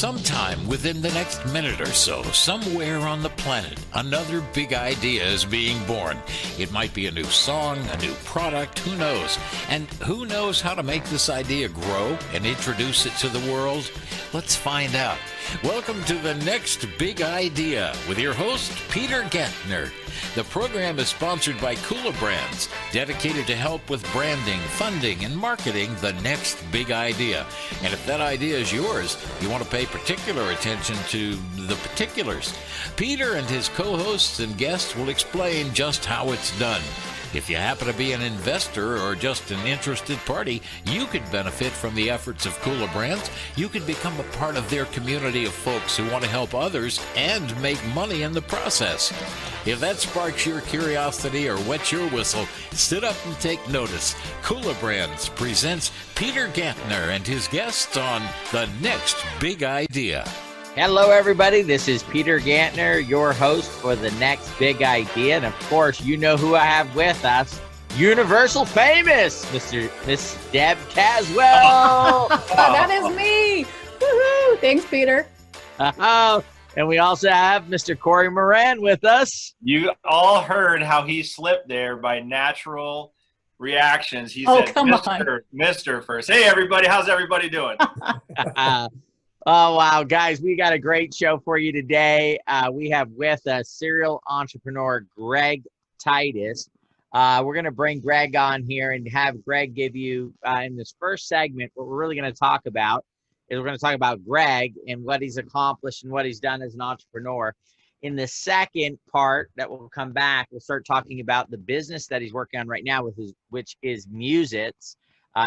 Sometime within the next minute or so, somewhere on the planet, another big idea is being born. It might be a new song, a new product, who knows? And who knows how to make this idea grow and introduce it to the world? Let's find out. Welcome to The Next Big Idea with your host, Peter Gantner. The program is sponsored by kulaBrands, dedicated to help with branding, funding, and marketing the next big idea. And if that idea is yours, you want to pay particular attention to the particulars. Peter and his co-hosts and guests will explain just how it's done. If you happen to be an investor or just an interested party, you could benefit from the efforts of kulaBrands. You could become a part of their community of folks who want to help others and make money in the process. If that sparks your curiosity or wets your whistle, sit up and take notice. kulaBrands presents Peter Gantner and his guests on The Next Big Idea. Hello, everybody. This is Peter Gantner, your host for The Next Big Idea. And, of course, you know who I have with us, Universal Famous, Miss Deb Caswell. That is me. Woohoo! Thanks, Peter. And we also have Mr. Corey Moran with us. You all heard how he slipped there by natural reactions. He said, come Mr. first. Hey, everybody. How's everybody doing? Oh, wow, guys, we got a great show for you today. We have with us serial entrepreneur Greg Titus. We're going to bring Greg on here and have Greg give you, in this first segment, what we're really going to talk about is we're going to talk about Greg and what he's accomplished and what he's done as an entrepreneur. In the second part that will come back, we'll start talking about the business that he's working on right now, which is Muzit's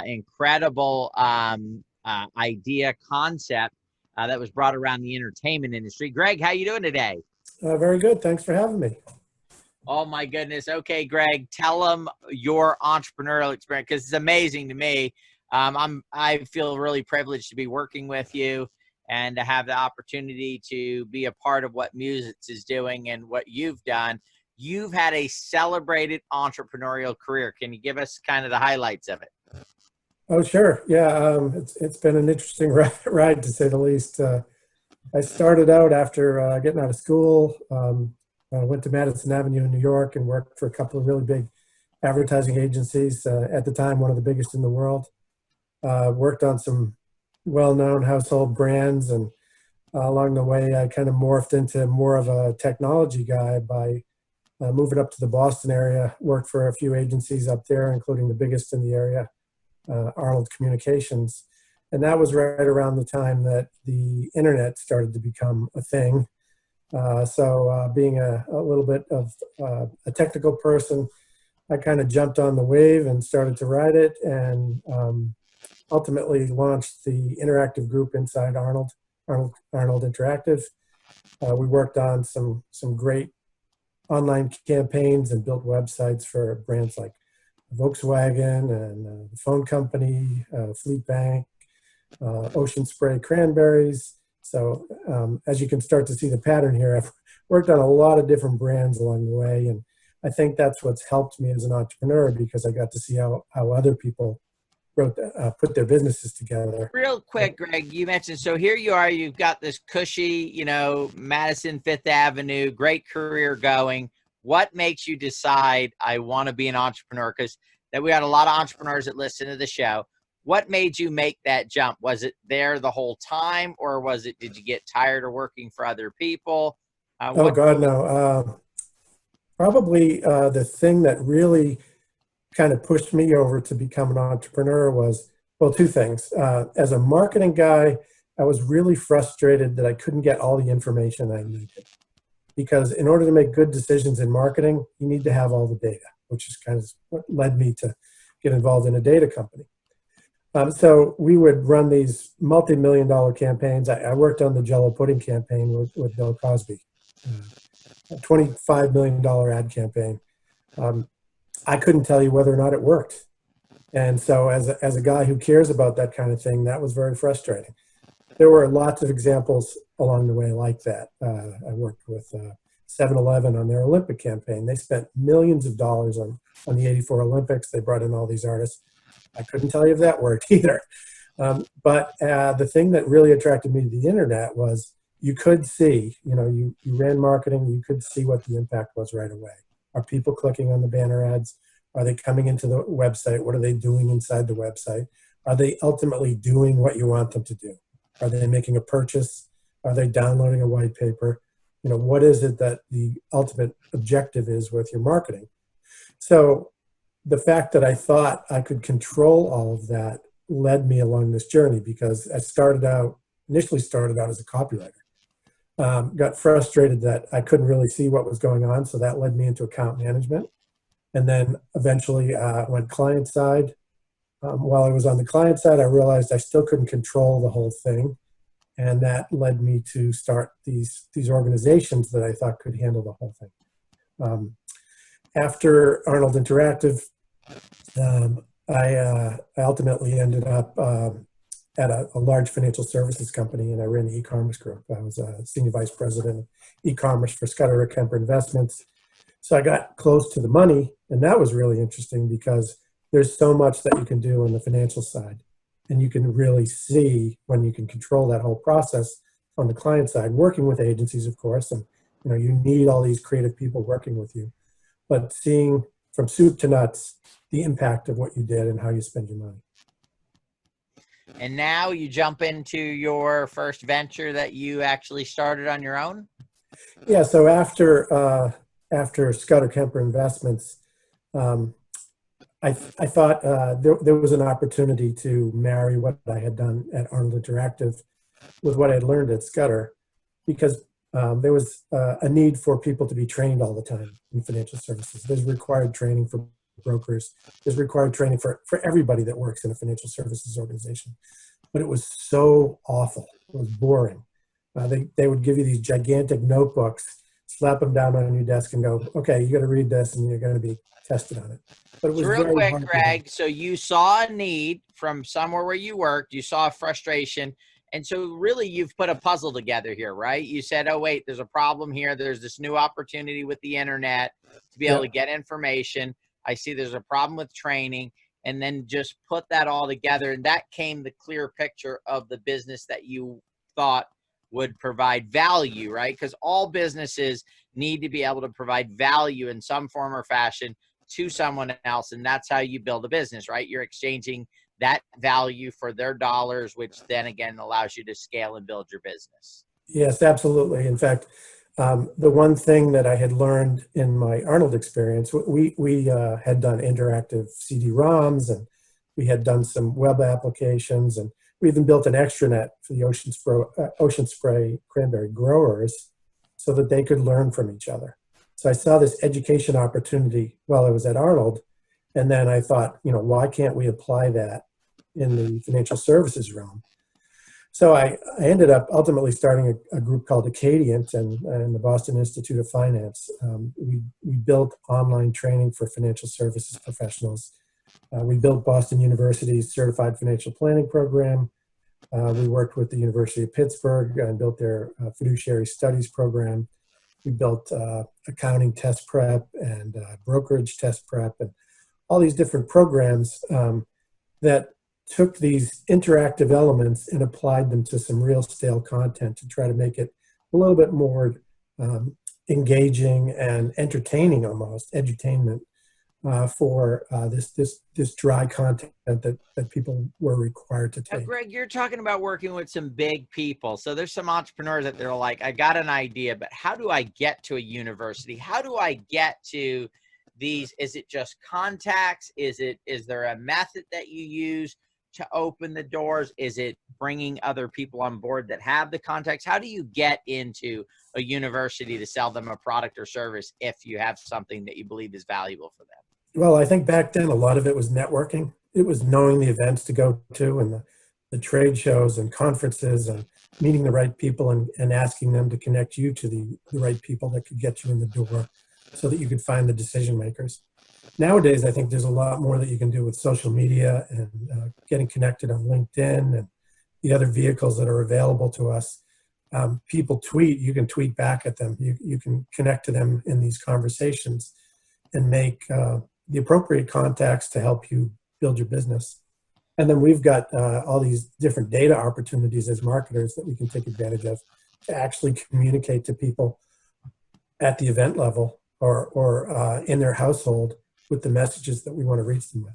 incredible idea concept that was brought around the entertainment industry. Greg, how you doing today? Very good. Thanks for having me. Oh, my goodness. Okay, Greg, tell them your entrepreneurial experience, because it's amazing to me. I feel really privileged to be working with you and to have the opportunity to be a part of what Muzit is doing and what you've done. You've had a celebrated entrepreneurial career. Can you give us kind of the highlights of it? Oh, sure. Yeah, it's been an interesting ride, to say the least. I started out after getting out of school. I went to Madison Avenue in New York and worked for a couple of really big advertising agencies. At the time, one of the biggest in the world. Worked on some well-known household brands, and along the way, I kind of morphed into more of a technology guy by moving up to the Boston area. Worked for a few agencies up there, including the biggest in the area. Arnold Communications. And that was right around the time that the internet started to become a thing. So being a little bit of a technical person, I kind of jumped on the wave and started to ride it, and ultimately launched the interactive group inside Arnold Interactive. We worked on some great online campaigns and built websites for brands like Volkswagen and the phone company, Fleet Bank, Ocean Spray Cranberries. So as you can start to see the pattern here, I've worked on a lot of different brands along the way. And I think that's what's helped me as an entrepreneur, because I got to see how other people put their businesses together. Real quick, Greg, you mentioned, so here you are, you've got this cushy, Madison Fifth Avenue, great career going. What makes you decide I want to be an entrepreneur? Because we got a lot of entrepreneurs that listen to the show. What made you make that jump? Was it there the whole time, or did you get tired of working for other people? Oh, God, no. Probably the thing that really kind of pushed me over to become an entrepreneur was, well, two things. As a marketing guy, I was really frustrated that I couldn't get all the information I needed. Because in order to make good decisions in marketing, you need to have all the data, which is kind of what led me to get involved in a data company. So we would run these multi-million-dollar campaigns. I worked on the Jell-O pudding campaign with Bill Cosby, a $25 million ad campaign. I couldn't tell you whether or not it worked. And so as a guy who cares about that kind of thing, that was very frustrating. There were lots of examples along the way like that. I worked with 7-Eleven on their Olympic campaign. They spent millions of dollars on the '84 Olympics. They brought in all these artists. I couldn't tell you if that worked either. But the thing that really attracted me to the internet was you could see, you ran marketing, you could see what the impact was right away. Are people clicking on the banner ads? Are they coming into the website? What are they doing inside the website? Are they ultimately doing what you want them to do? Are they making a purchase? Are they downloading a white paper? What is it that the ultimate objective is with your marketing? So the fact that I thought I could control all of that led me along this journey, because I initially started out as a copywriter. Got frustrated that I couldn't really see what was going on, so that led me into account management. And then eventually went client side. While I was on the client side, I realized I still couldn't control the whole thing. And that led me to start these organizations that I thought could handle the whole thing. After Arnold Interactive, I ultimately ended up at a large financial services company, and I ran the e-commerce group. I was a senior vice president of e-commerce for Scudder Kemper Investments. So I got close to the money, and that was really interesting because there's so much that you can do on the financial side. And you can really see when you can control that whole process on the client side, working with agencies, of course, and you need all these creative people working with you. But seeing from soup to nuts the impact of what you did and how you spend your money. And now you jump into your first venture that you actually started on your own? Yeah, so after Scudder Kemper Investments, I thought there was an opportunity to marry what I had done at Arnold Interactive with what I had learned at Scudder, because there was a need for people to be trained all the time in financial services. There's required training for brokers. There's required training for everybody that works in a financial services organization. But it was so awful. It was boring. They would give you these gigantic notebooks, slap them down on your desk and go, okay, you got to read this and you're going to be tested on it. But it was real very quick, hard. Greg, so you saw a need from somewhere where you worked, you saw a frustration, and so really you've put a puzzle together here, right? You said, oh, wait, there's a problem here. There's this new opportunity with the internet to be able to get information. I see there's a problem with training, and then just put that all together. And that came the clear picture of the business that you thought would provide value, right? Because all businesses need to be able to provide value in some form or fashion to someone else. And that's how you build a business, right? You're exchanging that value for their dollars, which then again allows you to scale and build your business. Yes, absolutely. In fact, the one thing that I had learned in my Arnold experience, we had done interactive CD-ROMs, and we had done some web applications, and we even built an extranet for the Ocean Spray cranberry growers so that they could learn from each other. So I saw this education opportunity while I was at Arnold, and then I thought, why can't we apply that in the financial services realm? So I ended up ultimately starting a group called Acadient and the Boston Institute of Finance. We built online training for financial services professionals. We built Boston University's Certified Financial Planning Program. We worked with the University of Pittsburgh and built their fiduciary studies program. We built accounting test prep and brokerage test prep and all these different programs that took these interactive elements and applied them to some real stale content to try to make it a little bit more engaging and entertaining, almost edutainment for this dry content that people were required to take. Now, Greg, you're talking about working with some big people. So there's some entrepreneurs that they're like, I got an idea, but how do I get to a university? How do I get to these? Is it just contacts? Is there a method that you use to open the doors? Is it bringing other people on board that have the contacts? How do you get into a university to sell them a product or service if you have something that you believe is valuable for them? Well, I think back then a lot of it was networking. It was knowing the events to go to and the trade shows and conferences and meeting the right people and asking them to connect you to the right people that could get you in the door so that you could find the decision makers. Nowadays, I think there's a lot more that you can do with social media and getting connected on LinkedIn and the other vehicles that are available to us. People tweet, you can tweet back at them. You can connect to them in these conversations and make the appropriate contacts to help you build your business. And then we've got all these different data opportunities as marketers that we can take advantage of to actually communicate to people at the event level or in their household with the messages that we want to reach them with.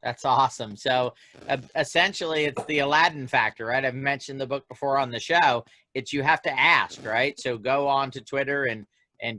That's awesome. So essentially it's the Aladdin Factor, right? I've mentioned the book before on the show. It's you have to ask, right? So go on to Twitter and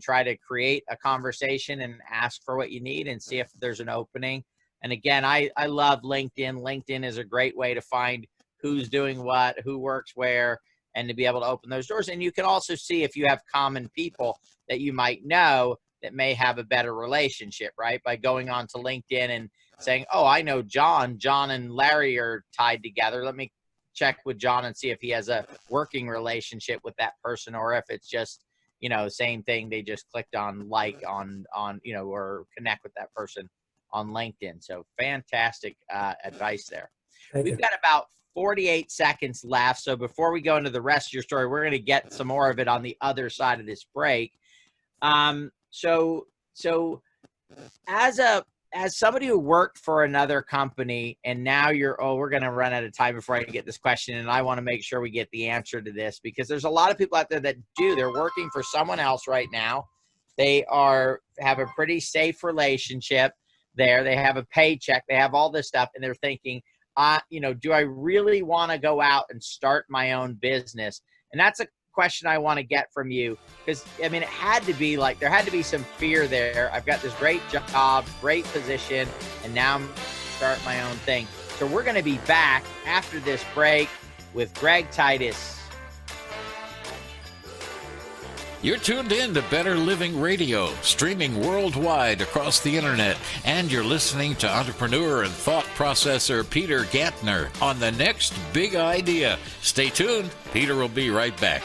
try to create a conversation and ask for what you need and see if there's an opening. And again, I love LinkedIn. LinkedIn is a great way to find who's doing what, who works where, and to be able to open those doors. And you can also see if you have common people that you might know that may have a better relationship, right? By going on to LinkedIn and saying, oh, I know John. John and Larry are tied together. Let me check with John and see if he has a working relationship with that person, or if it's just, you know, same thing. They just clicked on like on, you know, or connect with that person on LinkedIn. So fantastic advice there. We've got about 48 seconds left. So before we go into the rest of your story, we're going to get some more of it on the other side of this break. So as somebody who worked for another company and now we're going to run out of time before I get this question. And I want to make sure we get the answer to this, because there's a lot of people out there that they're working for someone else right now. They have a pretty safe relationship there. They have a paycheck, they have all this stuff. And they're thinking, you know, do I really want to go out and start my own business? And that's a question I want to get from you, because I mean, it had to be like, there had to be some fear there. I've got this great job, great position, and now I'm start my own thing. So we're going to be back after this break with Greg Titus. You're tuned in to Better Living Radio, streaming worldwide across the internet, and you're listening to entrepreneur and thought processor Peter Gantner on The Next Big Idea. Stay tuned. Peter will be right back.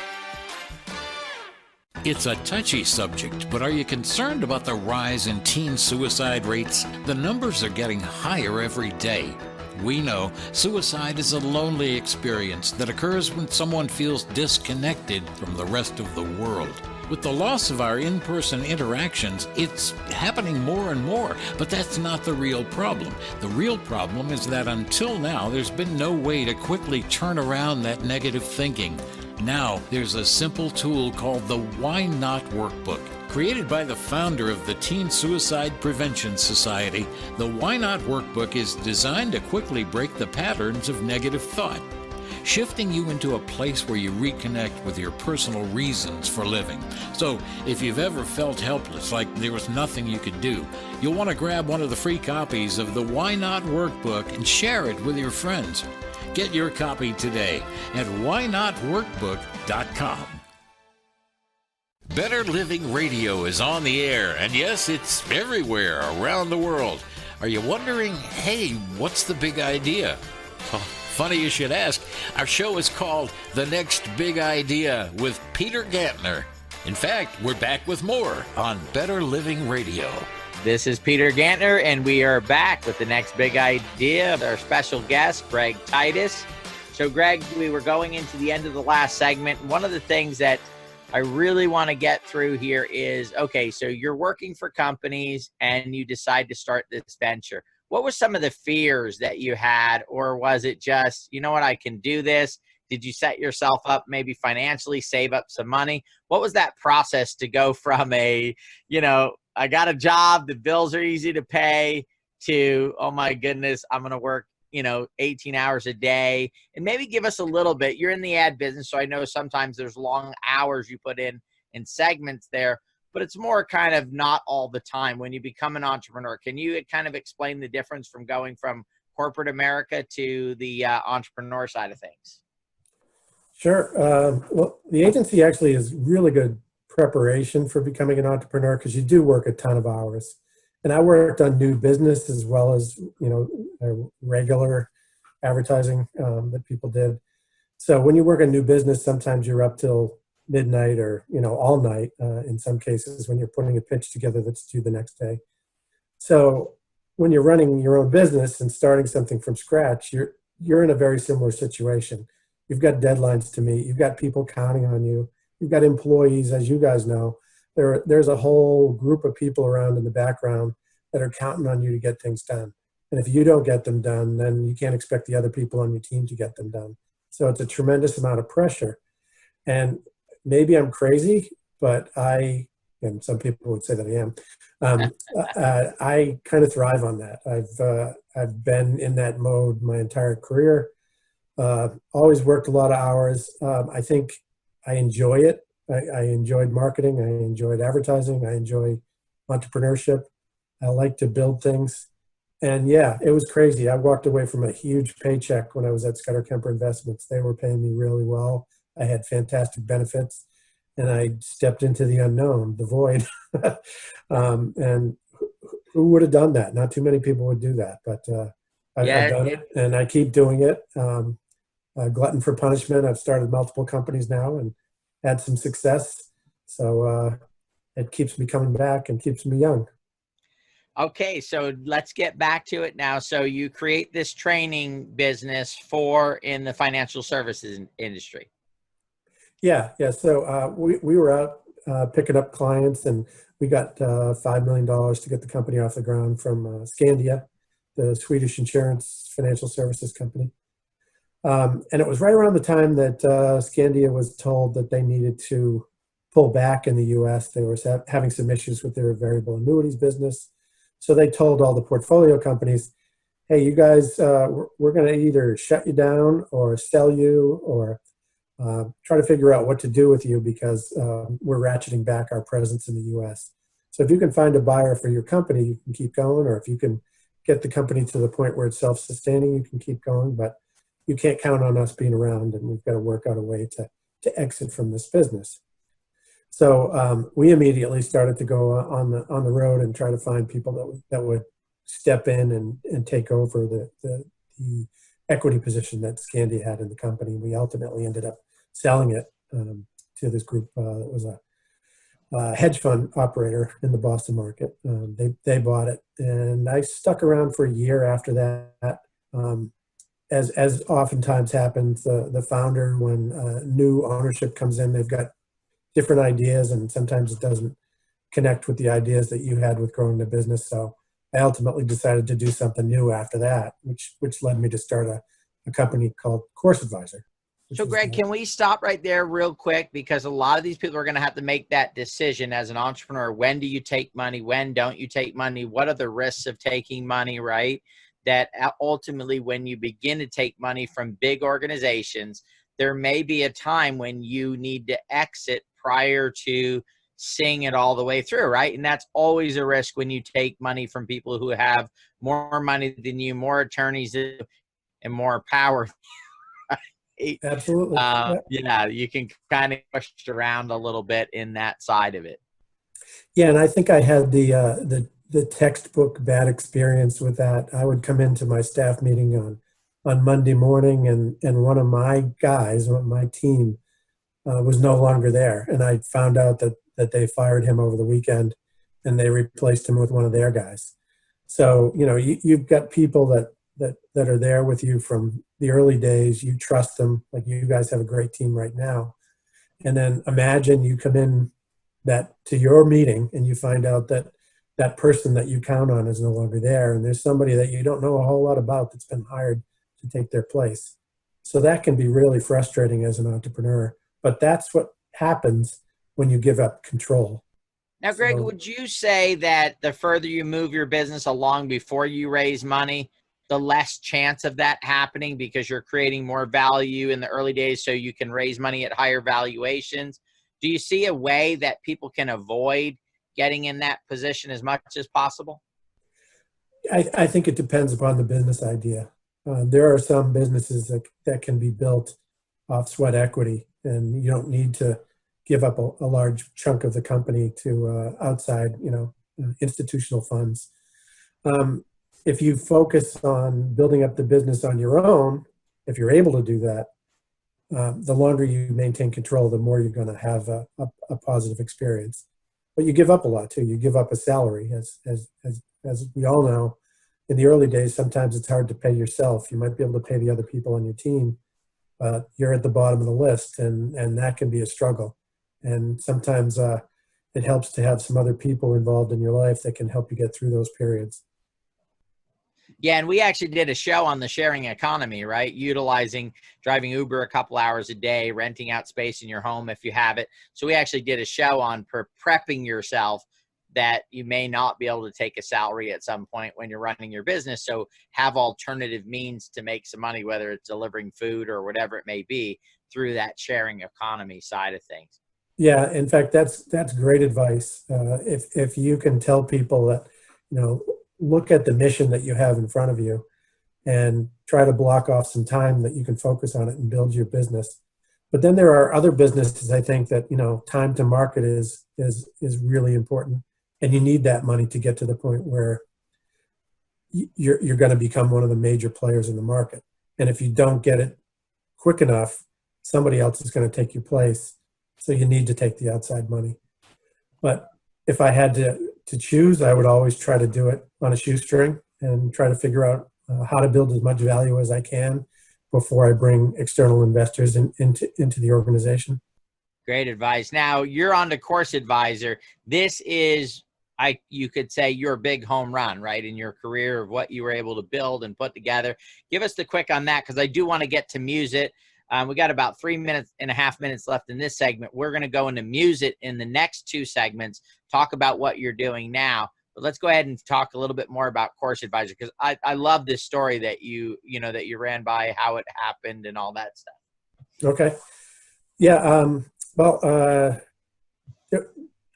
It's a touchy subject, but are you concerned about the rise in teen suicide rates? The numbers are getting higher every day. We know suicide is a lonely experience that occurs when someone feels disconnected from the rest of the world. With the loss of our in-person interactions, it's happening more and more, but that's not the real problem. The real problem is that until now, there's been no way to quickly turn around that negative thinking. Now, there's a simple tool called the Why Not Workbook. Created by the founder of the Teen Suicide Prevention Society, the Why Not Workbook is designed to quickly break the patterns of negative thought, shifting you into a place where you reconnect with your personal reasons for living. So, if you've ever felt helpless, like there was nothing you could do, you'll want to grab one of the free copies of the Why Not Workbook and share it with your friends. Get your copy today at whynotworkbook.com. Better Living Radio is on the air, and yes, it's everywhere around the world. Are you wondering, hey, what's the big idea? Well, funny you should ask. Our show is called The Next Big Idea with Peter Gantner. In fact, we're back with more on Better Living Radio. This is Peter Gantner, and we are back with The Next Big Idea with our special guest, Greg Titus. So, Greg, we were going into the end of the last segment. One of the things that I really want to get through here is, okay, so you're working for companies and you decide to start this venture. What were some of the fears that you had, or was it just, you know what, I can do this? Did you set yourself up maybe financially, save up some money? What was that process to go from I got a job, the bills are easy to pay, to, oh my goodness, I'm going to work, 18 hours a day? And maybe give us a little bit. You're in the ad business, so I know sometimes there's long hours you put in segments there, but it's more kind of not all the time when you become an entrepreneur. Can you kind of explain the difference from going from corporate America to the entrepreneur side of things? Sure. Well, the agency actually is really good preparation for becoming an entrepreneur, because you do work a ton of hours. And I worked on new business as well as, regular advertising that people did. So when you work on new business, sometimes you're up till midnight or, all night in some cases when you're putting a pitch together that's due the next day. So when you're running your own business and starting something from scratch, you're in a very similar situation. You've got deadlines to meet. You've got people counting on you. You've got employees, as you guys know. There's a whole group of people around in the background that are counting on you to get things done. And if you don't get them done, then you can't expect the other people on your team to get them done. So it's a tremendous amount of pressure. And maybe I'm crazy, but and some people would say that I am, I kind of thrive on that. I've been in that mode my entire career. Always worked a lot of hours. I think I enjoy it. I enjoyed marketing. I enjoyed advertising. I enjoy entrepreneurship. I like to build things. And yeah, it was crazy. I walked away from a huge paycheck when I was at Scudder Kemper Investments. They were paying me really well. I had fantastic benefits, and I stepped into the unknown, the void. And who would have done that? Not too many people would do that, but I've done it, and I keep doing it. Glutton for punishment. I've started multiple companies now and had some success. So it keeps me coming back and keeps me young. Okay, so let's get back to it now. So you create this training business in the financial services industry. Yeah. So we were out picking up clients, and we got $5 million to get the company off the ground from Skandia, the Swedish insurance financial services company. And it was right around the time that Skandia was told that they needed to pull back in the U.S. They were having some issues with their variable annuities business. So they told all the portfolio companies, hey, you guys, we're going to either shut you down or sell you or try to figure out what to do with you because we're ratcheting back our presence in the U.S. So if you can find a buyer for your company, you can keep going, or if you can get the company to the point where it's self-sustaining, you can keep going, but you can't count on us being around, and we've got to work out a way to exit from this business. So we immediately started to go on the road and try to find people that would step in and take over the equity position that Skandia had in the company. We ultimately ended up selling it to this group that was a hedge fund operator in the Boston market. They bought it, and I stuck around for a year after that. As oftentimes happens, the founder, when new ownership comes in, they've got different ideas, and sometimes it doesn't connect with the ideas that you had with growing the business. So I ultimately decided to do something new after that, which led me to start a company called Course Advisor. So Greg, can we stop right there real quick? Because a lot of these people are going to have to make that decision as an entrepreneur. When do you take money? When don't you take money? What are the risks of taking money, right? That ultimately, when you begin to take money from big organizations, there may be a time when you need to exit prior to seeing it all the way through, right? And that's always a risk when you take money from people who have more money than you, more attorneys, and more power. Right? Absolutely. Yeah, you can kind of push it around a little bit in that side of it. Yeah, and I think I had the textbook bad experience with that. I would come into my staff meeting on Monday morning, and one of my guys, my team, was no longer there. And I found out that they fired him over the weekend, and they replaced him with one of their guys. So, you've got people that are there with you from the early days. You trust them. Like, you guys have a great team right now. And then imagine you come in to your meeting and you find out that person that you count on is no longer there. And there's somebody that you don't know a whole lot about that's been hired to take their place. So that can be really frustrating as an entrepreneur, but that's what happens when you give up control. Now, Greg, would you say that the further you move your business along before you raise money, the less chance of that happening because you're creating more value in the early days so you can raise money at higher valuations? Do you see a way that people can avoid getting in that position as much as possible? I think it depends upon the business idea. There are some businesses that can be built off sweat equity, and you don't need to give up a large chunk of the company to outside, institutional funds. If you focus on building up the business on your own, if you're able to do that, the longer you maintain control, the more you're going to have a positive experience. But you give up a lot too. You give up a salary, as we all know. In the early days, sometimes it's hard to pay yourself. You might be able to pay the other people on your team, but you're at the bottom of the list, and that can be a struggle. And sometimes it helps to have some other people involved in your life that can help you get through those periods. Yeah, and we actually did a show on the sharing economy, right? Utilizing driving Uber a couple hours a day, renting out space in your home if you have it. So we actually did a show on prepping yourself that you may not be able to take a salary at some point when you're running your business. So have alternative means to make some money, whether it's delivering food or whatever it may be, through that sharing economy side of things. Yeah, in fact, that's great advice. If you can tell people that, look at the mission that you have in front of you and try to block off some time that you can focus on it and build your business. But then there are other businesses, I think, that, time to market is really important. And you need that money to get to the point where you're going to become one of the major players in the market. And if you don't get it quick enough, somebody else is going to take your place. So you need to take the outside money. But if I had to choose, I would always try to do it on a shoestring and try to figure out how to build as much value as I can before I bring external investors into the organization. Great advice. Now you're on to Course Advisor. This is, you could say, your big home run, right, in your career of what you were able to build and put together. Give us the quick on that, because I do want to get to Muzit. We got about 3.5 minutes left in this segment. We're going to go into Muzit in the next 2 segments, talk about what you're doing now. But let's go ahead and talk a little bit more about Course Advisor, because I love this story that you ran by, how it happened and all that stuff. Okay. Yeah.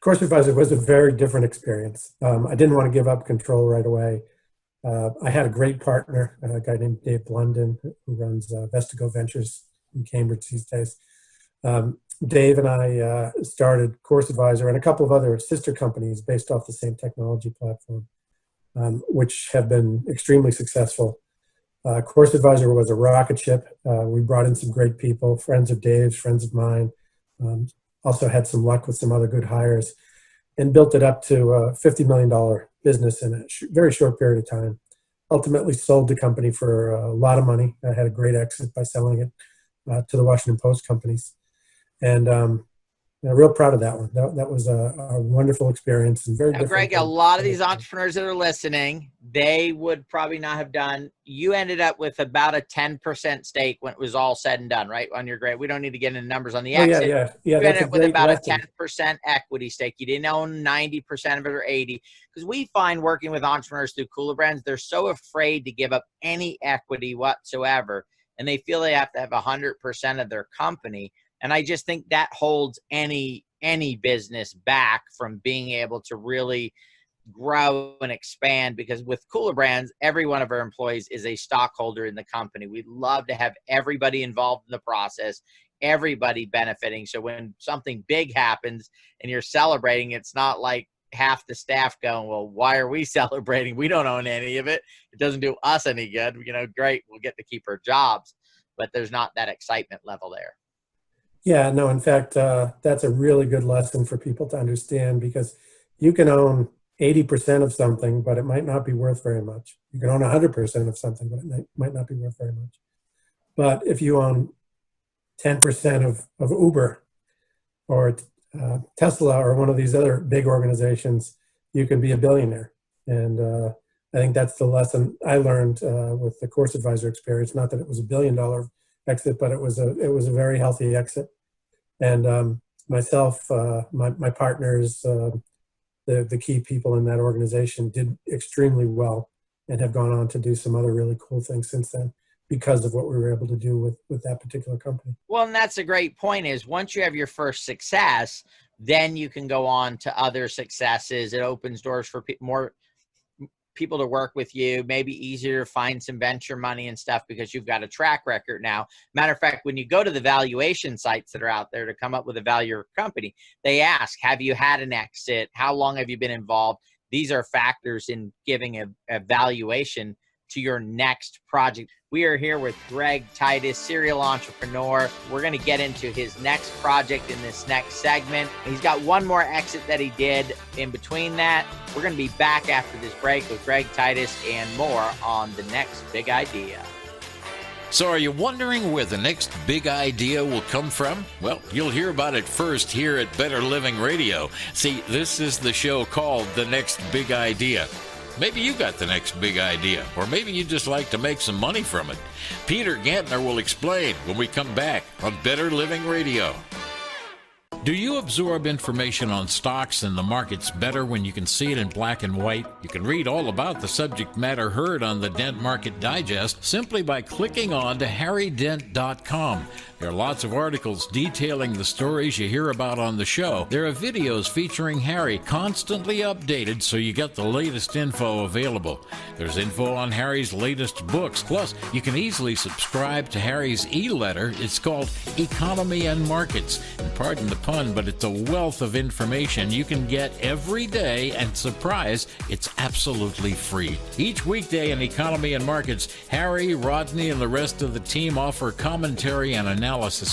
Course Advisor was a very different experience. I didn't want to give up control right away. I had a great partner, a guy named Dave Blunden, who runs Vestigo Ventures in Cambridge these days. Dave and I started Course Advisor and a couple of other sister companies based off the same technology platform, which have been extremely successful. Course Advisor was a rocket ship. We brought in some great people, friends of Dave's, friends of mine. Also had some luck with some other good hires, and built it up to a $50 million business in a very short period of time. Ultimately sold the company for a lot of money. I had a great exit by selling it to the Washington Post companies. And I'm real proud of that one. That was a wonderful experience. And very now, different. Greg, a lot of these entrepreneurs that are listening, they would probably not have done. You ended up with about a 10% stake when it was all said and done, right? On your grade. We don't need to get into numbers on the exit. Yeah. You ended up with about lesson. a 10% equity stake. You didn't own 90% of it or 80%. Because we find working with entrepreneurs through kulaBrands, they're so afraid to give up any equity whatsoever. And they feel they have to have 100% of their company. And I just think that holds any business back from being able to really grow and expand, because with kulaBrands, every one of our employees is a stockholder in the company. We'd love to have everybody involved in the process, everybody benefiting. So when something big happens and you're celebrating, it's not like half the staff going, well, why are we celebrating? We don't own any of it. It doesn't do us any good. Great, we'll get to keep our jobs, but there's not that excitement level there. Yeah, no, in fact, that's a really good lesson for people to understand, because you can own 80% of something, but it might not be worth very much. You can own 100% of something, but it might not be worth very much. But if you own 10% of Uber or Tesla or one of these other big organizations, you can be a billionaire. And I think that's the lesson I learned with the Course Advisor experience. Not that it was $1 billion exit, but it was a very healthy exit. And myself, my partners, the key people in that organization did extremely well and have gone on to do some other really cool things since then because of what we were able to do with that particular company. Well, and that's a great point, is once you have your first success, then you can go on to other successes. It opens doors for more people to work with you, maybe easier to find some venture money and stuff because you've got a track record now. Matter of fact, when you go to the valuation sites that are out there to come up with a value of your company, they ask, have you had an exit? How long have you been involved? These are factors in giving a valuation to your next project. We are here with Greg Titus, serial entrepreneur. We're going to get into his next project in this next segment. He's got one more exit that he did in between that. We're going to be back after this break with Greg Titus and more on the next big idea. So are you wondering where the next big idea will come from? Well, you'll hear about it first here at Better Living Radio. See, this is the show called The Next Big Idea. Maybe you got the next big idea, or maybe you just like to make some money from it. Peter Gantner will explain when we come back on Better Living Radio. Do you absorb information on stocks and the markets better when you can see it in black and white? You can read all about the subject matter heard on the Dent Market Digest simply by clicking on to harrydent.com. There are lots of articles detailing the stories you hear about on the show. There are videos featuring Harry, constantly updated so you get the latest info available. There's info on Harry's latest books. Plus, you can easily subscribe to Harry's e-letter. It's called Economy and Markets. And pardon the pun, but it's a wealth of information you can get every day, and surprise, it's absolutely free. Each weekday in Economy and Markets, Harry, Rodney, and the rest of the team offer commentary and analysis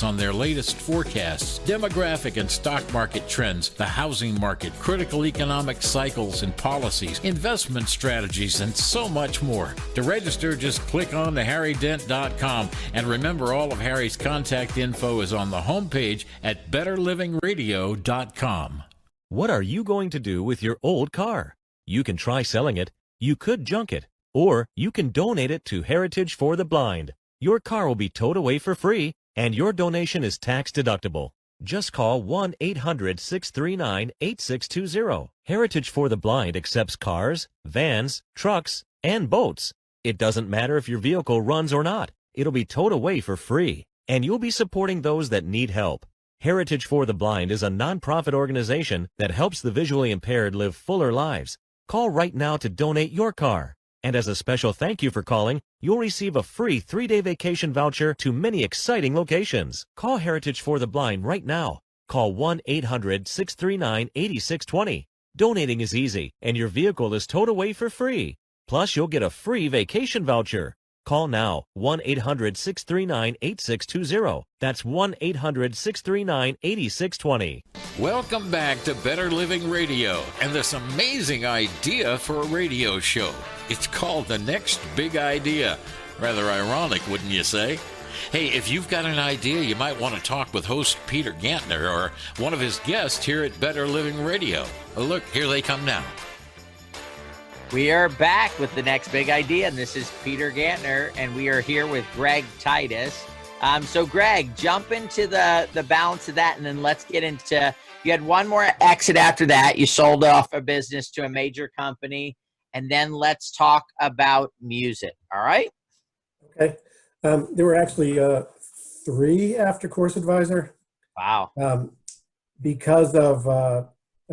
on their latest forecasts, demographic and stock market trends, the housing market, critical economic cycles and policies, investment strategies, and so much more. To register, just click on to harrydent.com, and remember, all of Harry's contact info is on the homepage at betterlivingradio.com. What are you going to do with your old car? You can try selling it, you could junk it, or you can donate it to Heritage for the Blind. Your car will be towed away for free, and your donation is tax deductible. Just call 1-800-639-8620. Heritage for the Blind accepts cars, vans, trucks, and boats. It doesn't matter if your vehicle runs or not. It'll be towed away for free, and you'll be supporting those that need help. Heritage for the Blind is a nonprofit organization that helps the visually impaired live fuller lives. Call right now to donate your car. And as a special thank you for calling, you'll receive a free 3-day vacation voucher to many exciting locations. Call Heritage for the Blind right now. Call 1-800-639-8620. Donating is easy, and your vehicle is towed away for free. Plus, you'll get a free vacation voucher. Call now, 1-800-639-8620. That's 1-800-639-8620. Welcome back to Better Living Radio and this amazing idea for a radio show. It's called The Next Big Idea. Rather ironic, wouldn't you say? Hey, if you've got an idea, you might want to talk with host Peter Gantner or one of his guests here at Better Living Radio. Look, here they come now. We are back with The Next Big Idea, and this is Peter Gantner, and we are here with Greg Titus. So, Greg, jump into the balance of that, and then let's get into, you had one more exit after that. You sold off a business to a major company, and then let's talk about Muzit, all right? Okay. There were actually 3 after Course Advisor. Wow. Because of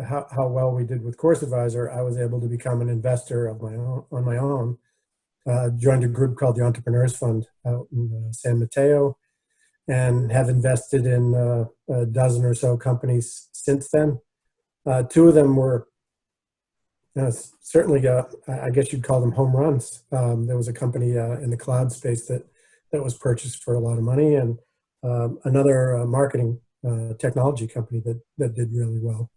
how well we did with Course Advisor, I was able to become an investor of my own, on my own. Joined a group called the Entrepreneurs Fund out in San Mateo, and have invested in a dozen or so companies since then. 2 of them were certainly, I guess you'd call them home runs. There was a company in the cloud space that was purchased for a lot of money, and another marketing technology company that did really well.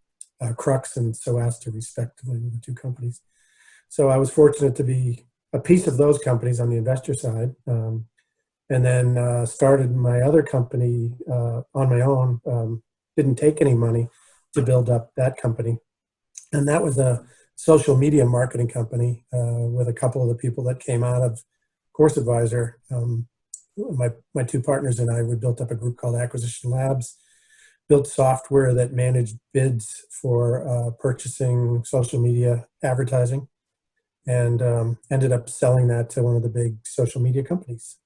Crux and Soasta, respectively, were the 2 companies. So I was fortunate to be a piece of those companies on the investor side, and then started my other company on my own. Didn't take any money to build up that company, and that was a social media marketing company with a couple of the people that came out of Course Advisor. My 2 partners and I, we built up a group called Acquisition Labs, built software that managed bids for purchasing social media advertising, and ended up selling that to one of the big social media companies.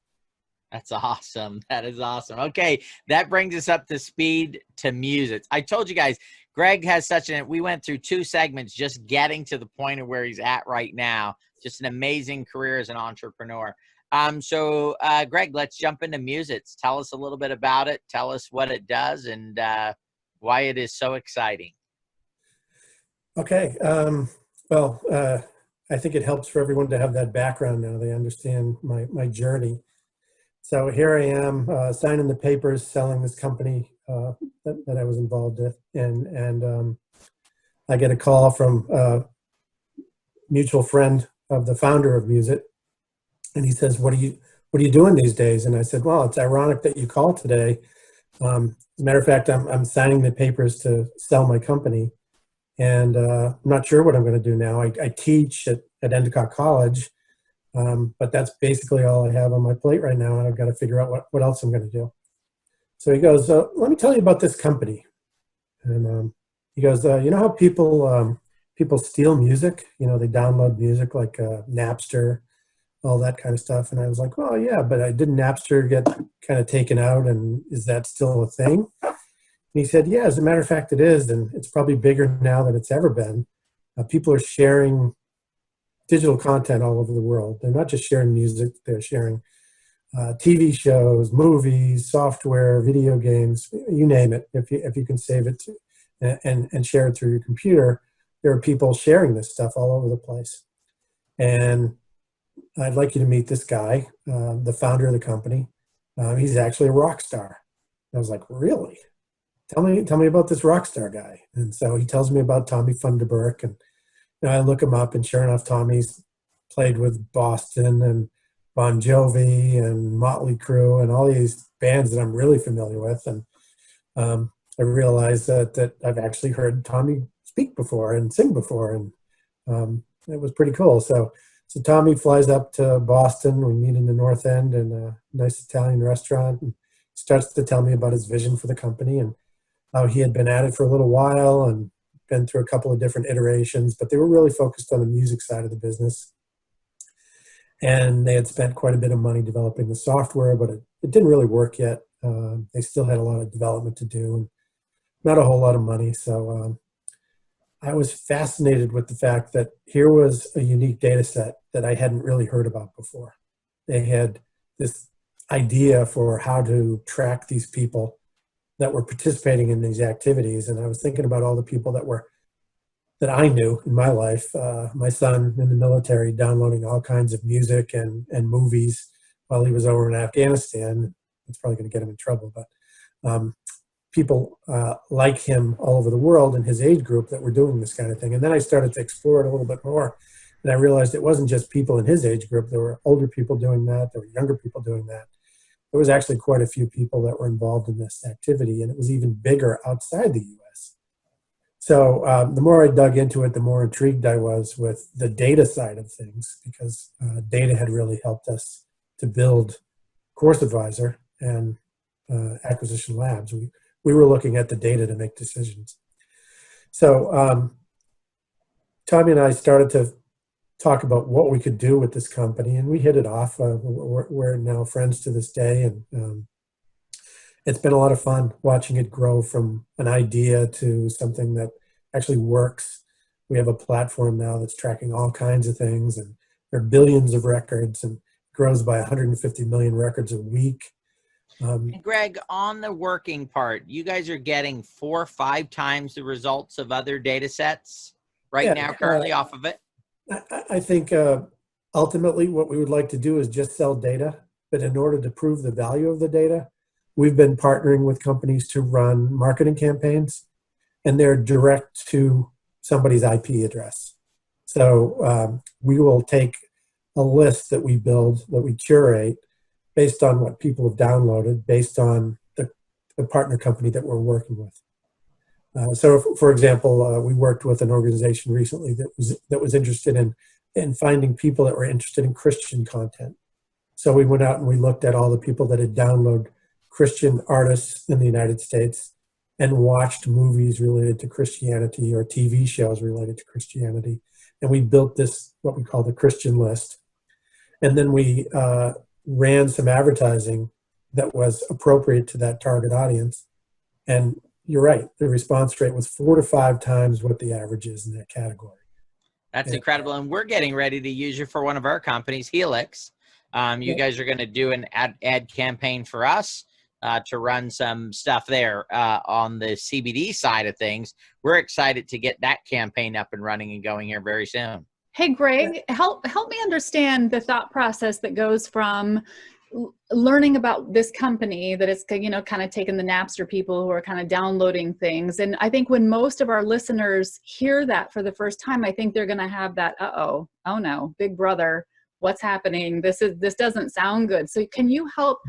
That's awesome. That is awesome. Okay, that brings us up to speed to Muzit. I told you guys, Greg has we went through 2 segments just getting to the point of where he's at right now. Just an amazing career as an entrepreneur. So Greg, let's jump into Muzit. Tell us a little bit about it. Tell us what it does and why it is so exciting. Okay. Well, I think it helps for everyone to have that background now. They understand my journey. So here I am signing the papers, selling this company that I was involved with, and I get a call from a mutual friend of the founder of Muzit. And he says, what are you doing these days? And I said, well, it's ironic that you called today. As a matter of fact, I'm signing the papers to sell my company, and I'm not sure what I'm going to do now. I teach at at Endicott College. But that's basically all I have on my plate right now, and I've got to figure out what else I'm going to do. So he goes, let me tell you about this company. And he goes, you know how people steal music? You know, they download music like Napster, all that kind of stuff. And I was like, well, yeah, but didn't Napster get kind of taken out, and is that still a thing? And he said, yeah, as a matter of fact, it is, and it's probably bigger now than it's ever been. People are sharing digital content all over the world. They're not just sharing music, they're sharing TV shows, movies, software, video games, you name it. If you can save it and share it through your computer, there are people sharing this stuff all over the place. And I'd like you to meet this guy, the founder of the company. He's actually a rock star. I was like, really? Tell me about this rock star guy. And so he tells me about Tommy Funderburk, and I look him up, and sure enough, Tommy's played with Boston and Bon Jovi and Motley Crue and all these bands that I'm really familiar with. And I realized that I've actually heard Tommy speak before and sing before, and it was pretty cool. So Tommy flies up to Boston. We meet in the North End in a nice Italian restaurant, and starts to tell me about his vision for the company and how he had been at it for a little while and been through a couple of different iterations, but they were really focused on the music side of the business. And they had spent quite a bit of money developing the software, but it didn't really work yet. They still had a lot of development to do, and not a whole lot of money. So I was fascinated with the fact that here was a unique data set that I hadn't really heard about before. They had this idea for how to track these people that were participating in these activities. And I was thinking about all the people that I knew in my life, my son in the military downloading all kinds of music and movies while he was over in Afghanistan. It's probably going to get him in trouble, but people like him all over the world in his age group that were doing this kind of thing. And then I started to explore it a little bit more, and I realized it wasn't just people in his age group. There were older people doing that. There were younger people doing that. There was actually quite a few people that were involved in this activity, and it was even bigger outside the U.S. So the more I dug into it, the more intrigued I was with the data side of things, because data had really helped us to build Course Advisor and Acquisition Labs. We were looking at the data to make decisions. So Tommy and I started to talk about what we could do with this company, and we hit it off. We're now friends to this day, and it's been a lot of fun watching it grow from an idea to something that actually works. We have a platform now that's tracking all kinds of things, and there are billions of records, and grows by 150 million records a week. And Greg, on the working part, you guys are getting 4 or 5 times the results of other data sets right now currently off of it? I think ultimately what we would like to do is just sell data, but in order to prove the value of the data, we've been partnering with companies to run marketing campaigns, and they're direct to somebody's IP address. So we will take a list that we build, that we curate, based on what people have downloaded, based on the partner company that we're working with. So, for example, we worked with an organization recently that was interested in finding people that were interested in Christian content. So we went out and we looked at all the people that had downloaded Christian artists in the United States and watched movies related to Christianity or TV shows related to Christianity. And we built this, what we call the Christian list. And then we ran some advertising that was appropriate to that target audience. And you're right, the response rate was 4 to 5 times what the average is in that category. That's incredible. And we're getting ready to use you for one of our companies, Helix. You guys are going to do an ad campaign for us to run some stuff there on the CBD side of things. We're excited to get that campaign up and running and going here very soon. Hey, Greg, help me understand the thought process that goes from learning about this company that is, kind of taking the Napster people who are kind of downloading things. And I think when most of our listeners hear that for the first time, I think they're going to have that, oh no, big brother, what's happening? This doesn't sound good. So can you help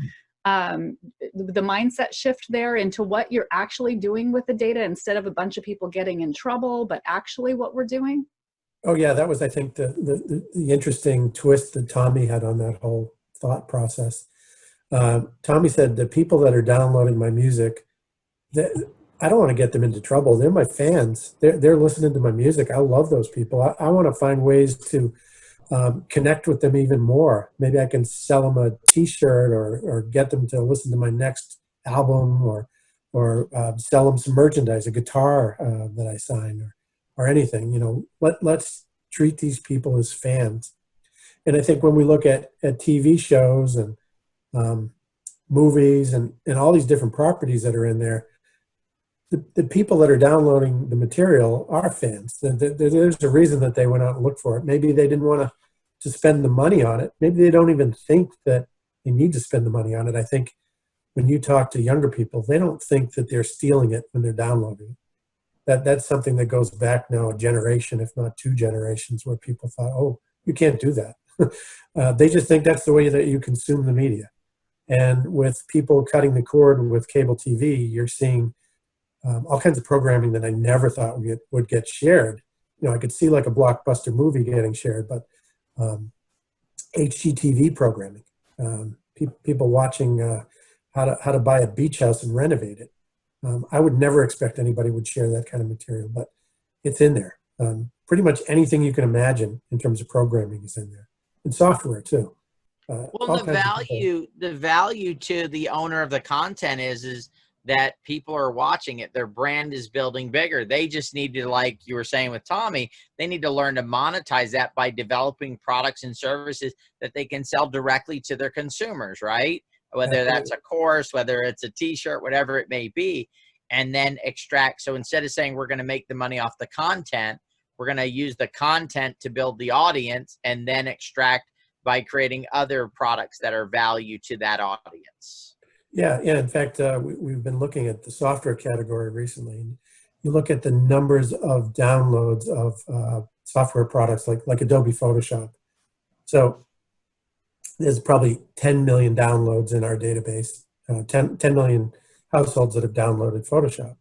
the mindset shift there into what you're actually doing with the data, instead of a bunch of people getting in trouble, but actually what we're doing? Oh yeah, that was, I think, the interesting twist that Tommy had on that whole thought process. Tommy said the people that are downloading my music, that I don't want to get them into trouble. They're my fans. They're listening to my music. I love those people. I want to find ways to connect with them even more. Maybe I can sell them a T-shirt or get them to listen to my next album or sell them some merchandise, a guitar that I signed or anything. Let's treat these people as fans. And I think when we look at TV shows and movies and all these different properties that are in there, the people that are downloading the material are fans. There's a reason that they went out and looked for it. Maybe they didn't want to spend the money on it. Maybe they don't even think that they need to spend the money on it. I think when you talk to younger people, they don't think that they're stealing it when they're downloading it. That's something that goes back now a generation, if not 2 generations, where people thought, oh, you can't do that. They just think that's the way that you consume the media. And with people cutting the cord with cable TV, you're seeing all kinds of programming that I never thought would get shared. I could see like a blockbuster movie getting shared, but HGTV programming, people watching how to buy a beach house and renovate it. I would never expect anybody would share that kind of material, but it's in there. Pretty much anything you can imagine in terms of programming is in there, and software too. Well, the value to the owner of the content is that people are watching it. Their brand is building bigger. They just need to, like you were saying with Tommy, they need to learn to monetize that by developing products and services that they can sell directly to their consumers, right? Whether that's a course, whether it's a T-shirt, whatever it may be, and then extract. So instead of saying we're going to make the money off the content, we're going to use the content to build the audience and then extract by creating other products that are value to that audience. Yeah. In fact, we've been looking at the software category recently. And you look at the numbers of downloads of software products like Adobe Photoshop. So there's probably 10 million downloads in our database, 10 million households that have downloaded Photoshop.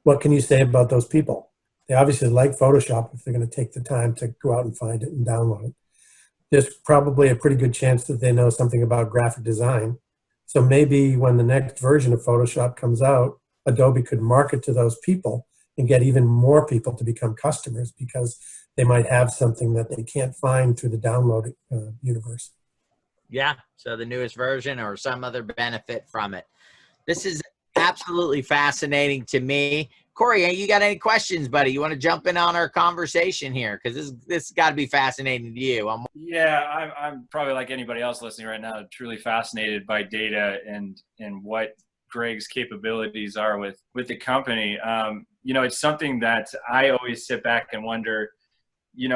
What can you say about those people? They obviously like Photoshop if they're going to take the time to go out and find it and download it. There's probably a pretty good chance that they know something about graphic design. So maybe when the next version of Photoshop comes out, Adobe could market to those people and get even more people to become customers because they might have something that they can't find through the download universe. Yeah, so the newest version or some other benefit from it. This is absolutely fascinating to me. Corey, you got any questions, buddy? You want to jump in on our conversation here? Because this got to be fascinating to you. Yeah, I'm probably like anybody else listening right now, truly fascinated by data and what Greg's capabilities are with the company. It's something that I always sit back and wonder,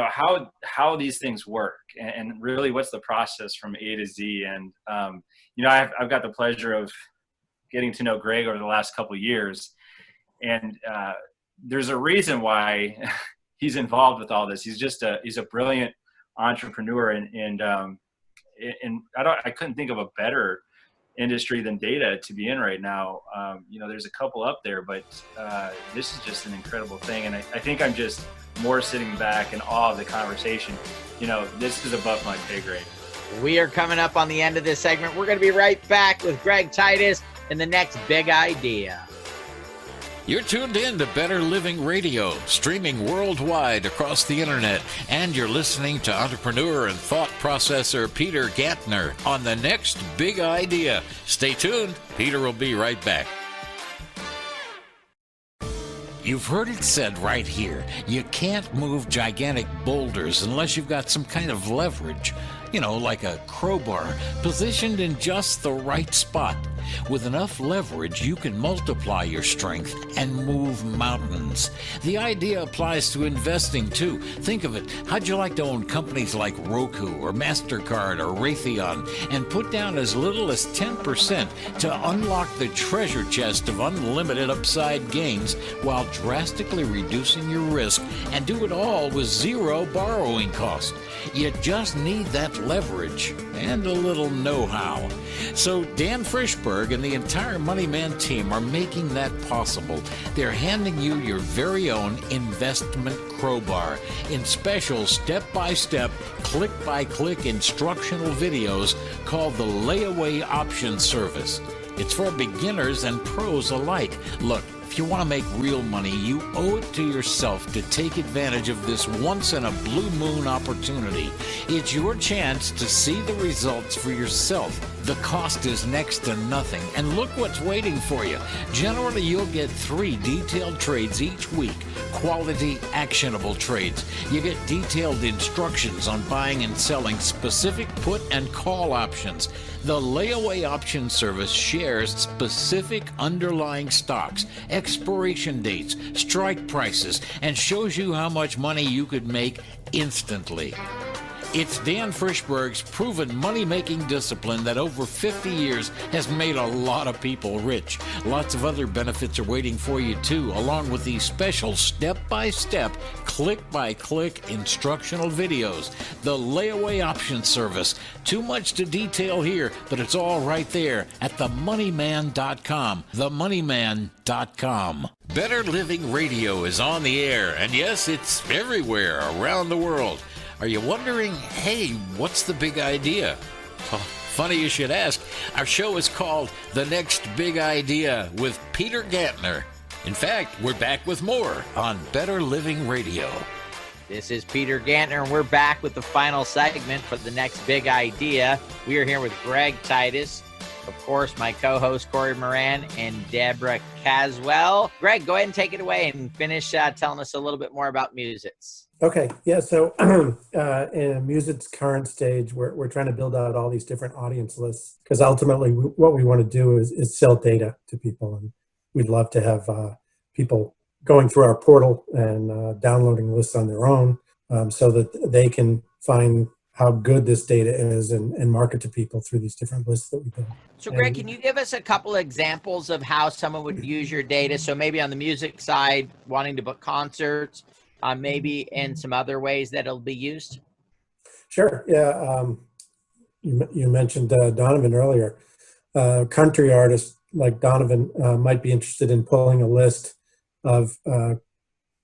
how these things work and really what's the process from A to Z. And, I've got the pleasure of getting to know Greg over the last couple of years. And there's a reason why he's involved with all this. He's a brilliant entrepreneur, and I couldn't think of a better industry than data to be in right now. There's a couple up there, but this is just an incredible thing. And I think I'm just more sitting back in awe of the conversation. This is above my pay grade. We are coming up on the end of this segment. We're going to be right back with Greg Titus and the next big idea. You're tuned in to Better Living Radio, streaming worldwide across the internet, and you're listening to entrepreneur and thought processor Peter Gantner on the next big idea. Stay tuned. Peter will be right back. You've heard it said right here, you can't move gigantic boulders unless you've got some kind of leverage. Like a crowbar positioned in just the right spot. With enough leverage, you can multiply your strength and move mountains. The idea applies to investing too. Think of it. How'd you like to own companies like Roku or MasterCard or Raytheon and put down as little as 10% to unlock the treasure chest of unlimited upside gains while drastically reducing your risk, and do it all with zero borrowing cost? You just need that leverage and a little know-how. So Dan Frischberg Frischberg and the entire Money Man team are making that possible. They're handing you your very own investment crowbar in special step-by-step, click-by-click instructional videos called the Layaway Option Service. It's for beginners and pros alike. Look, if you want to make real money, you owe it to yourself to take advantage of this once-in-a-blue-moon opportunity. It's your chance to see the results for yourself. The cost is next to nothing, and look what's waiting for you. Generally, you'll get 3 detailed trades each week, quality, actionable trades. You get detailed instructions on buying and selling specific put and call options. The Layaway Option Service shares specific underlying stocks, expiration dates, strike prices, and shows you how much money you could make instantly. It's Dan Frischberg's proven money-making discipline that over 50 years has made a lot of people rich. Lots of other benefits are waiting for you too, along with these special step-by-step, click-by-click instructional videos. The Layaway Option Service. Too much to detail here, but it's all right there at themoneyman.com. Themoneyman.com. Better Living Radio is on the air, and yes, it's everywhere around the world. Are you wondering, hey, what's the big idea? Oh, funny you should ask. Our show is called The Next Big Idea with Peter Gantner. In fact, we're back with more on Better Living Radio. This is Peter Gantner, and we're back with the final segment for The Next Big Idea. We are here with Greg Titus, of course, my co-host Corey Moran and Deborah Caswell. Greg, go ahead and take it away and finish telling us a little bit more about Muzit. Okay, yeah, so in Muzit's current stage, we're trying to build out all these different audience lists, because ultimately what we want to do is sell data to people, and we'd love to have people going through our portal and downloading lists on their own, so that they can find how good this data is and market to people through these different lists that we build. So Greg, can you give us a couple of examples of how someone would use your data? So maybe on the music side, wanting to book concerts, maybe in some other ways that it'll be used? Sure. Yeah. You mentioned Donovan earlier. Country artists like Donovan might be interested in pulling a list of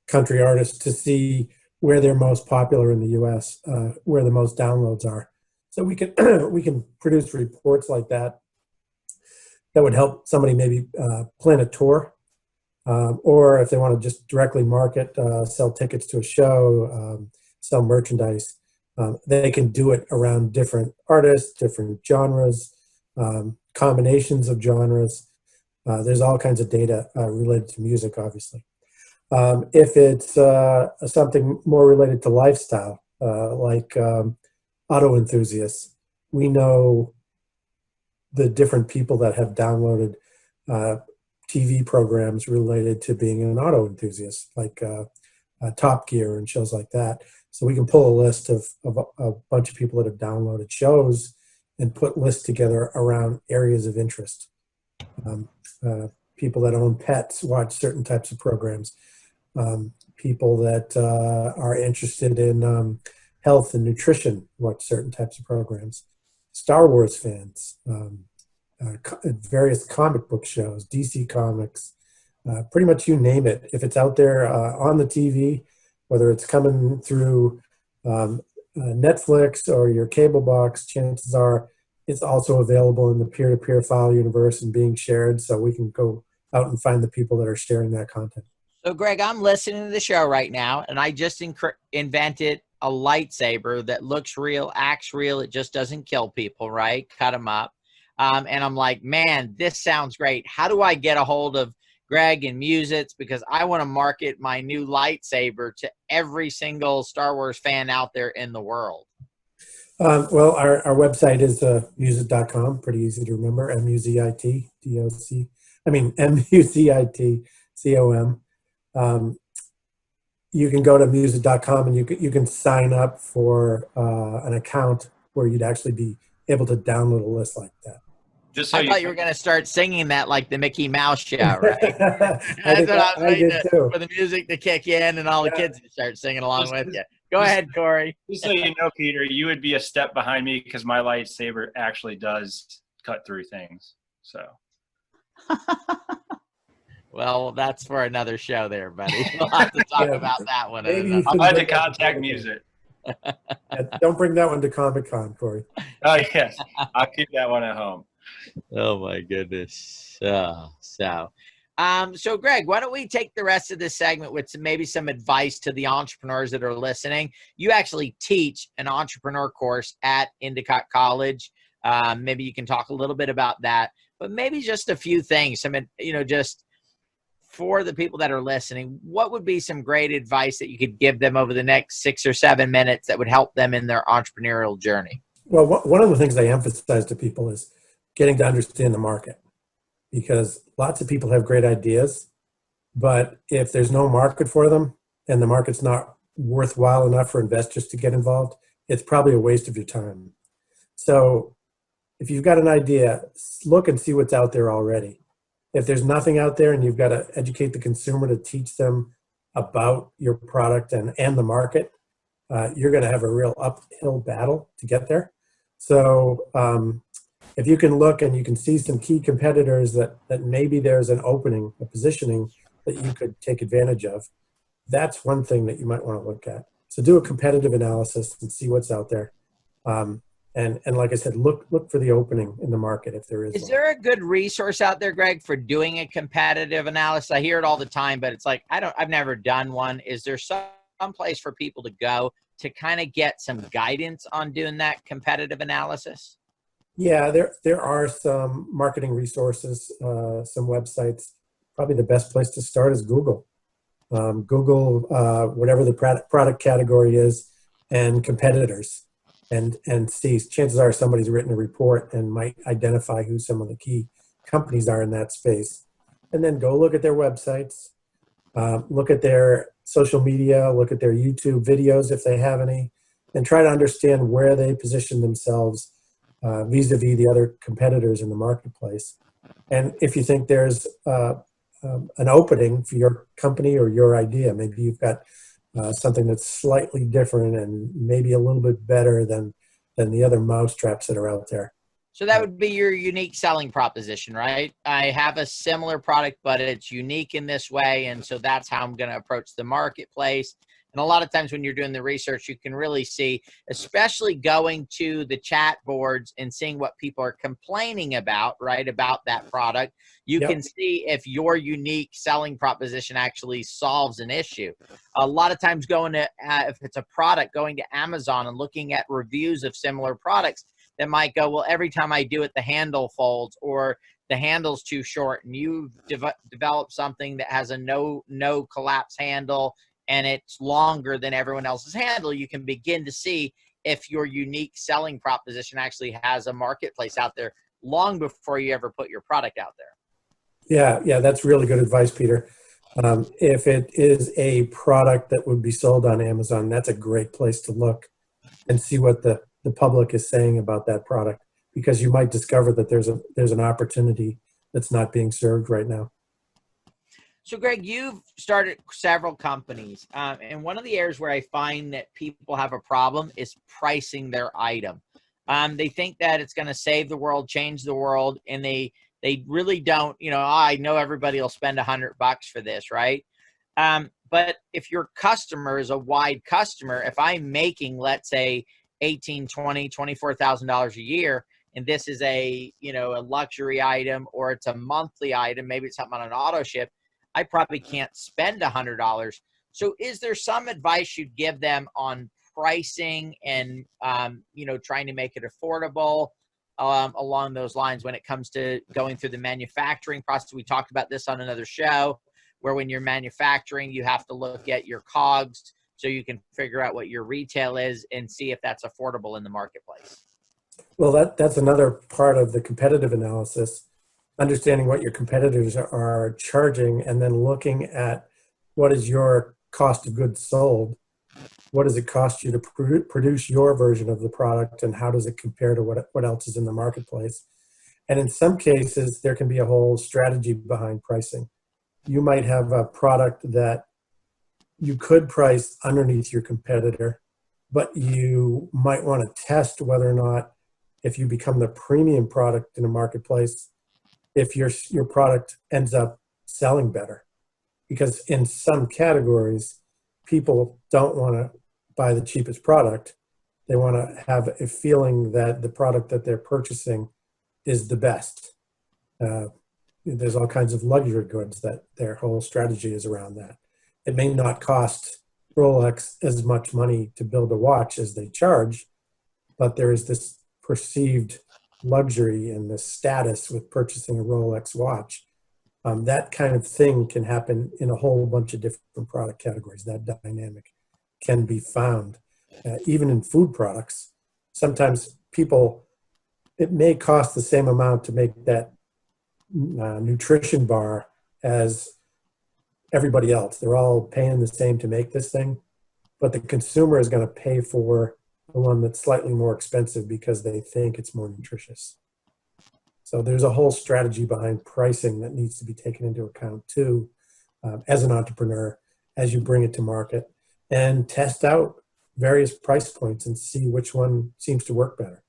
country artists to see where they're most popular in the U.S., where the most downloads are. So we can we can produce reports like that would help somebody maybe plan a tour. Or if they want to just directly market, sell tickets to a show, sell merchandise, they can do it around different artists, different genres, combinations of genres. There's all kinds of data related to music, obviously. If it's something more related to lifestyle, like auto enthusiasts, we know the different people that have downloaded TV programs related to being an auto enthusiast, like Top Gear and shows like that. So we can pull a list of a bunch of people that have downloaded shows and put lists together around areas of interest. People that own pets watch certain types of programs. People that are interested in health and nutrition watch certain types of programs. Star Wars fans, various comic book shows, DC Comics, pretty much you name it. If it's out there on the TV, whether it's coming through Netflix or your cable box, chances are it's also available in the peer-to-peer file universe and being shared, so we can go out and find the people that are sharing that content. So Greg, I'm listening to the show right now, and I just invented a lightsaber that looks real, acts real. It just doesn't kill people, right? Cut them up. And I'm like, man, this sounds great. How do I get a hold of Greg and Muzit? Because I want to market my new lightsaber to every single Star Wars fan out there in the world. Well, our website is muzit.com. Pretty easy to remember. M-U-Z-I-T-D-O-C. I mean, M-U-Z-I-T-C-O-M. You can go to muzit.com and you can sign up for an account where you'd actually be able to download a list like that. Just so I thought you were going to start singing that like the Mickey Mouse show, right? That's what I was waiting for the music to kick in and all the kids to start singing along with you. Go ahead, Corey. Just so you know, Peter, you would be a step behind me because my lightsaber actually does cut through things. So Well, that's for another show there, buddy. We'll have to talk Yeah. about that one. Maybe you Another. I'll should have to bring that contact Comic-Con. Muzit. Yeah, don't bring that one to Comic-Con, Corey. Oh yes, I'll keep that one at home. Oh my goodness. So Greg, why don't we take the rest of this segment with maybe some advice to the entrepreneurs that are listening? You actually teach an entrepreneur course at Endicott College. Maybe you can talk a little bit about that, but maybe just a few things. I mean, just for the people that are listening, what would be some great advice that you could give them over the next 6 or 7 minutes that would help them in their entrepreneurial journey? Well, one of the things I emphasize to people is getting to understand the market, because lots of people have great ideas, but if there's no market for them and the market's not worthwhile enough for investors to get involved, it's probably a waste of your time. So if you've got an idea, look and see what's out there already. If there's nothing out there and you've got to educate the consumer to teach them about your product and the market, you're going to have a real uphill battle to get there. So if you can look and you can see some key competitors that maybe there's an opening, a positioning that you could take advantage of, that's one thing that you might want to look at. So do a competitive analysis and see what's out there. And like I said, look for the opening in the market if there is. Is there a good resource out there, Greg, for doing a competitive analysis? I hear it all the time, but it's like I've never done one. Is there some place for people to go to kind of get some guidance on doing that competitive analysis? Yeah, there are some marketing resources, some websites. Probably the best place to start is Google. Google whatever the product category is and competitors, and see. Chances are somebody's written a report and might identify who some of the key companies are in that space. And then go look at their websites, look at their social media, look at their YouTube videos if they have any, and try to understand where they position themselves vis-a-vis the other competitors in the marketplace. And if you think there's an opening for your company or your idea, maybe you've got something that's slightly different and maybe a little bit better than the other mousetraps that are out there. So that would be your unique selling proposition, right? I have a similar product, but it's unique in this way. And so that's how I'm going to approach the marketplace. And a lot of times when you're doing the research, you can really see, especially going to the chat boards and seeing what people are complaining about, right, about that product. You can see if your unique selling proposition actually solves an issue. A lot of times going to, if it's a product, going to Amazon and looking at reviews of similar products that might go, well, every time I do it, the handle folds or the handle's too short, and you've developed something that has a no collapse handle and it's longer than everyone else's handle, you can begin to see if your unique selling proposition actually has a marketplace out there long before you ever put your product out there. Yeah, that's really good advice, Peter. If it is a product that would be sold on Amazon, that's a great place to look and see what the public is saying about that product, because you might discover that there's an opportunity that's not being served right now. So, Greg, you've started several companies, and one of the areas where I find that people have a problem is pricing their item. They think that it's going to save the world, change the world, and they really don't. I know everybody will spend $100 for this, right? But if your customer is a wide customer, if I'm making, let's say, $18,000, $20,000, $24,000 a year, and this is a luxury item, or it's a monthly item, maybe it's something on an auto ship, I probably can't spend $100. So is there some advice you'd give them on pricing and, trying to make it affordable along those lines when it comes to going through the manufacturing process? We talked about this on another show, where when you're manufacturing, you have to look at your COGS so you can figure out what your retail is and see if that's affordable in the marketplace. Well, that's another part of the competitive analysis. Understanding what your competitors are charging, and then looking at what is your cost of goods sold. What does it cost you to produce your version of the product, and how does it compare to what else is in the marketplace? And in some cases, there can be a whole strategy behind pricing. You might have a product that you could price underneath your competitor, but you might want to test whether or not, if you become the premium product in a marketplace, if your product ends up selling better. Because in some categories, people don't want to buy the cheapest product. They want to have a feeling that the product that they're purchasing is the best. There's all kinds of luxury goods that their whole strategy is around that. It may not cost Rolex as much money to build a watch as they charge, but there is this perceived luxury and this status with purchasing a Rolex watch. That kind of thing can happen in a whole bunch of different product categories. That dynamic can be found. Even in food products, sometimes it may cost the same amount to make that nutrition bar as everybody else. They're all paying the same to make this thing, but the consumer is going to pay for the one that's slightly more expensive because they think it's more nutritious. So there's a whole strategy behind pricing that needs to be taken into account too, as an entrepreneur, as you bring it to market, and test out various price points and see which one seems to work better.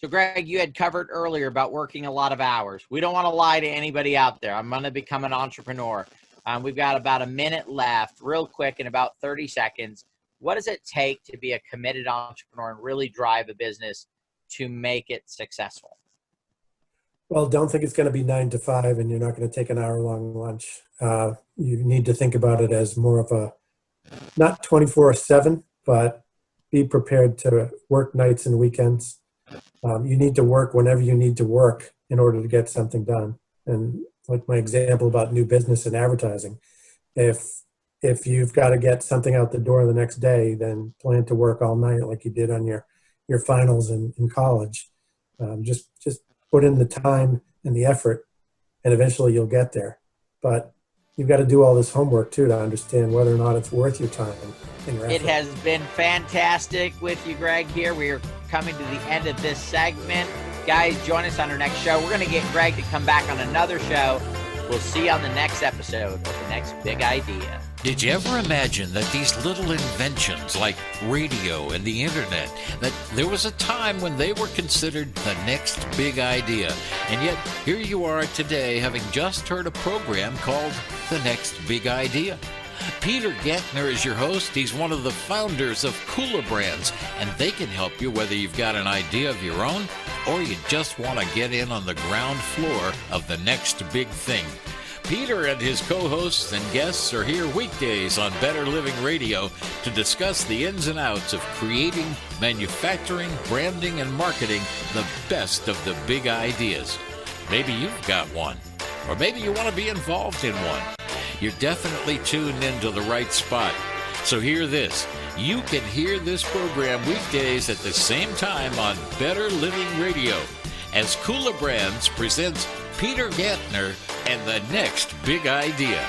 So Greg, you had covered earlier about working a lot of hours. We don't want to lie to anybody out there. I'm going to become an entrepreneur. We've got about a minute left, real quick, in about 30 seconds. What does it take to be a committed entrepreneur and really drive a business to make it successful? Well, don't think it's going to be 9 to 5 and you're not going to take an hour-long lunch. You need to think about it as more of a, not 24/7, but be prepared to work nights and weekends. You need to work whenever you need to work in order to get something done. And like my example about new business and advertising, if you've got to get something out the door the next day, then plan to work all night like you did on your finals in college. Just put in the time and the effort, and eventually you'll get there. But you've got to do all this homework too to understand whether or not it's worth your time and your effort. It has been fantastic with you, Greg, here. We are coming to the end of this segment. Guys, join us on our next show. We're going to get Greg to come back on another show. We'll see you on the next episode of The Next Big Idea. Did you ever imagine that these little inventions like radio and the internet, that there was a time when they were considered the next big idea? And yet, here you are today having just heard a program called The Next Big Idea. Peter Gantner is your host. He's one of the founders of kulaBrands, and they can help you whether you've got an idea of your own or you just want to get in on the ground floor of the next big thing. Peter and his co-hosts and guests are here weekdays on Better Living Radio to discuss the ins and outs of creating, manufacturing, branding, and marketing the best of the big ideas. Maybe you've got one, or maybe you want to be involved in one. You're definitely tuned into the right spot. So hear this. You can hear this program weekdays at the same time on Better Living Radio as kulaBrands presents Peter Gantner and the Next Big Idea.